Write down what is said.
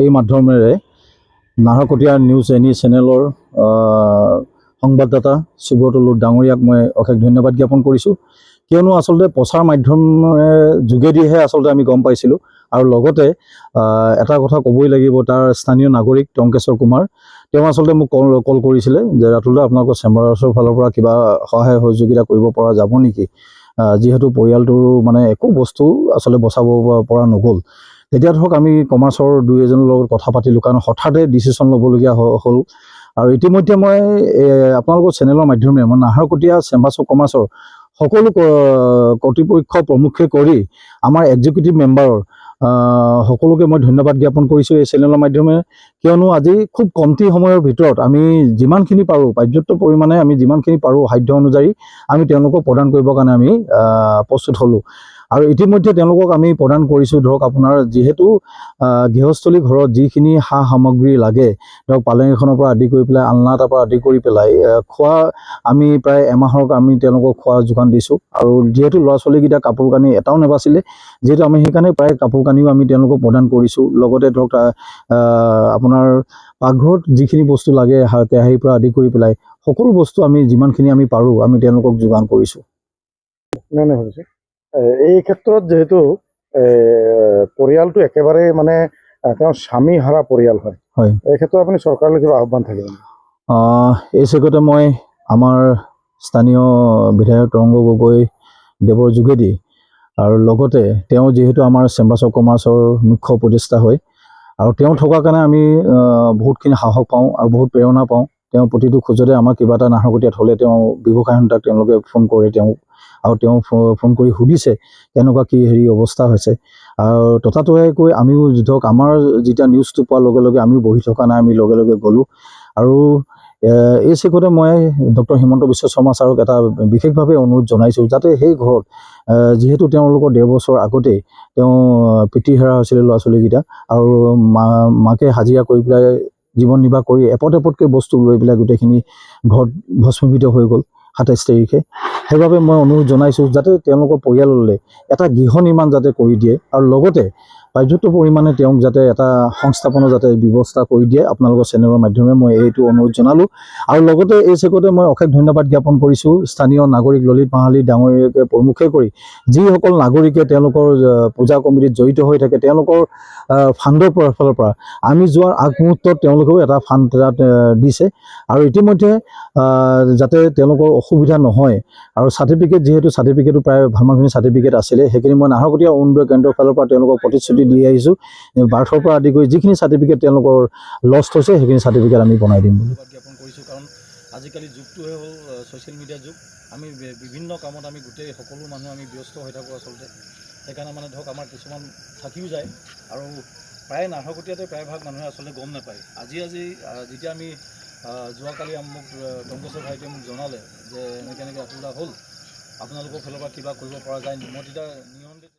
এই মাধ্যমেৰে Naharkatia news any চেনেলৰ সংবাদদাতা সুব্ৰত ডাঙৰীয়াক মই অশেষ ধন্যবাদ জ্ঞাপন কৰিছোঁ। কিয়নো আচলতে প্ৰচাৰ মাধ্যমেৰে যোগেদিহে আচলতে আমি গম পাইছিলোঁ। আৰু লগতে এটা কথা ক'বই লাগিব, তাৰ স্থানীয় নাগৰিক টংকেশ্বৰ কুমাৰ তেওঁ আচলতে মোক কল কৰিছিলে যে ৰাতুলদা আপোনালোকৰ চেম্বাৰৰ ফালৰ পৰা কিবা সহায় সহযোগিতা কৰিব পৰা যাব নেকি, যিহেতু পৰিয়ালটোৰ মানে একো বস্তু আচলতে বচাব পৰা নগ'ল। তেতিয়া ধৰক আমি কমাৰ্চৰ দুই এজনৰ লগত কথা পাতিলোঁ, কাৰণ হঠাতে ডিচিশ্যন ল'বলগীয়া হ'ল। আৰু ইতিমধ্যে মই আপোনালোকৰ চেনেলৰ মাধ্যমেৰে মই নাহৰকটীয়া চেম্বাৰ্ছ অফ কমাৰ্চৰ সকলো কৰ্তৃপক্ষ প্ৰমুখে কৰি আমাৰ এক্সিকিউটিভ মেম্বাৰৰ সকলোকে মই ধন্যবাদ জ্ঞাপন কৰিছোঁ এই চেনেলৰ মাধ্যমেৰে। কিয়নো আজি খুব কমটি সময়ৰ ভিতৰত আমি যিমানখিনি পাৰোঁ, পৰ্যাপ্ত পৰিমাণে আমি যিমানখিনি পাৰোঁ সাধ্য অনুযায়ী আমি তেওঁলোকক প্ৰদান কৰিবৰ কাৰণে আমি প্ৰস্তুত হ'লোঁ। আৰু ইতিমধ্যে তেওঁলোকক আমি প্ৰদান কৰিছোঁ। ধৰক আপোনাৰ যিহেতু গৃহস্থলী ঘৰত যিখিনি সা সামগ্ৰী লাগে, ধৰক পালেং এখনৰ পৰা আদি কৰি পেলাই আলনা এটাৰ পৰা আদি কৰি পেলাই খোৱা আমি প্ৰায় এমাহৰ আমি তেওঁলোকক খোৱা যোগান দিছোঁ। আৰু যিহেতু ল'ৰা ছোৱালীকেইটা কাপোৰ কানি এটাও নাবাছিলে, যিহেতু আমি সেইকাৰণে প্ৰায় কাপোৰ কানিও আমি তেওঁলোকক প্ৰদান কৰিছোঁ। লগতে ধৰক আপোনাৰ পাকঘৰত যিখিনি বস্তু লাগে, কেৰাহীৰ পৰা আদি কৰি পেলাই সকলো বস্তু আমি যিমানখিনি আমি পাৰোঁ আমি তেওঁলোকক যোগান কৰিছোঁ। এই ক্ষেত্ৰত যিহেতু পৰিয়ালটো একেবাৰে মানে তেওঁ স্বামী হাৰা পৰিয়াল হয়, এই ক্ষেত্ৰত আপুনি চৰকাৰলৈ কিবা আহ্বান থাকে? এই চেগতে মই আমাৰ স্থানীয় বিধায়ক তৰংগ গগৈ দেৱৰ যোগেদি আৰু লগতে তেওঁ যিহেতু আমাৰ চেম্বাৰ্ছ অফ কমাৰ্চৰ মুখ্য উপদেষ্টা হয়, আৰু তেওঁ থকাৰ কাৰণে আমি বহুতখিনি সাহস পাওঁ আৰু বহুত প্ৰেৰণা পাওঁ। তেওঁ প্ৰতিটো খোজতে আমাৰ কিবা এটা নাহৰকটীয়াত হ'লে তেওঁ ব্যৱসায় সন্থাক তেওঁলোকে ফোন কৰে আৰু তেওঁ ফোন কৰি সুধিছে কেনেকুৱা কি অৱস্থা হৈছে। আৰু তথাতোৱাকৈ আমিও ধৰক আমাৰ যেতিয়া নিউজটো পোৱাৰ লগে লগে আমিও বহি থকা নাই, আমি লগে লগে গ'লোঁ। আৰু এই চেগতে মই ডক্টৰ হিমন্ত বিশ্ব শৰ্মা ছাৰক এটা বিশেষভাৱে অনুৰোধ জনাইছোঁ, যাতে সেই ঘৰত যিহেতু তেওঁলোকৰ 1.5 বছৰ আগতেই তেওঁ পিতৃ হেৰা হৈছিলে ল'ৰা ছোৱালীকেইটা, আৰু মাকে হাজিৰা কৰি পেলাই জীৱন নিৰ্বাহ কৰি এপতকৈ বস্তু লৈ পেলাই গোটেইখিনি ঘৰত ভস্মীভূত হৈ গ'ল 27 তাৰিখে। সেইবাবে মই অনুৰোধ জনাইছোঁ যাতে তেওঁলোকৰ পৰিয়াললৈ এটা গৃহ নিৰ্মাণ যাতে কৰি দিয়ে, আৰু লগতে পৰ্যাপ্ত পৰিমাণে তেওঁক যাতে এটা সংস্থাপনৰ যাতে ব্যৱস্থা কৰি দিয়ে। আপোনালোকৰ চেনেলৰ মাধ্যমেৰে মই এইটো অনুৰোধ জনালোঁ। আৰু লগতে এই চেগতে মই অশেষ ধন্যবাদ জ্ঞাপন কৰিছোঁ স্থানীয় নাগৰিক ললিত মাহালি ডাঙৰীয়াকে প্ৰমুখে কৰি যিসকল নাগৰিকে তেওঁলোকৰ পূজা কমিটিত জড়িত হৈ থাকে, তেওঁলোকৰ ফাণ্ডৰ ফালৰ পৰা আমি যোৱাৰ আগমুহূৰ্তত তেওঁলোকেও এটা ফাণ্ড দিছে। আৰু ইতিমধ্যে যাতে তেওঁলোকৰ অসুবিধা নহয়, আৰু চাৰ্টিফিকেট যিহেতু চাৰ্টিফিকেটো প্ৰায় ভালমানখিনি চাৰ্টিফিকেট আছিলে, সেইখিনি মই নাহৰকটীয়া অৰুণোদয় কেন্দ্ৰৰ ফালৰ পৰা তেওঁলোকক প্ৰতিশ্ৰুতি দি আহিছোঁ। বাৰ্থৰ পৰা আদি কৰি যিখিনি চাৰ্টিফিকেট তেওঁলোকৰ লষ্ট হৈছে সেইখিনি চাৰ্টিফিকেট আমি বনাই দিম বুলি জ্ঞাপন কৰিছোঁ। কাৰণ আজিকালি যুগটোহে হ'ল ছ'চিয়েল মিডিয়া যুগ। আমি বিভিন্ন কামত আমি গোটেই সকলো মানুহ আমি ব্যস্ত হৈ থাকোঁ আচলতে। সেইকাৰণে মানে ধৰক আমাৰ কিছুমান থাকিও যায়, আৰু প্ৰায় নাহৰকটীয়াতে প্ৰায়ভাগ মানুহে আচলতে গম নাপায়। আজি যেতিয়া আমি যোৱাকালি মোক টংকেশ্বৰ ভাইটিয়ে মোক জনালে যে এনেকৈ ৰাতুলদা হ'ল, আপোনালোকৰ ফালৰ পৰা কিবা কৰিব পৰা যায়, মই তেতিয়া নিয়ন্ত্ৰিত